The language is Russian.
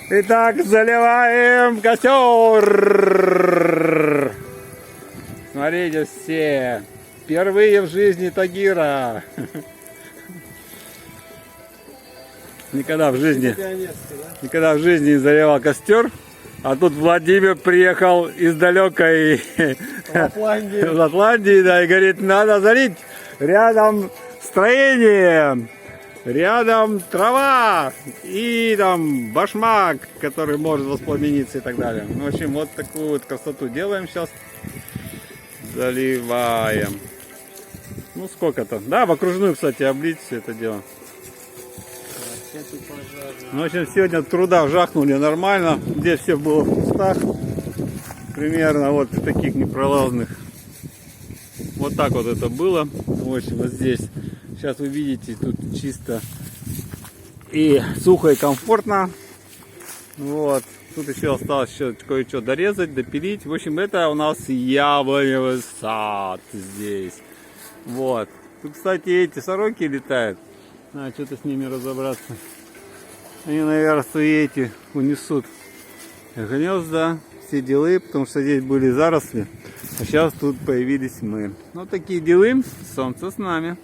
Итак, заливаем костер. Смотрите все. Впервые в жизни Тагира. Никогда в жизни не заливал костер. А тут Владимир приехал из далекой Лапландии, да, и говорит, надо залить. Рядом строение, рядом трава и там башмак, который может воспламениться и так далее. В общем, вот такую вот красоту делаем сейчас. Заливаем. Ну сколько-то. Да, в окружную, кстати, облить все это дело. Ну, в общем, сегодня труда жахнули нормально. Здесь все было в кустах. Примерно вот таких непролазных. Вот так вот это было. В общем, вот здесь. Сейчас вы видите, тут чисто и сухо, и комфортно. Вот. Тут еще осталось кое-что дорезать, допилить. В общем, это у нас яблоневый сад здесь. Вот. Тут, кстати, эти сороки летают. Надо что-то с ними разобраться. Они, наверное, эти унесут гнезда, все делы, потому что здесь были заросли. А сейчас тут появились мы. Вот такие делы. Солнце с нами.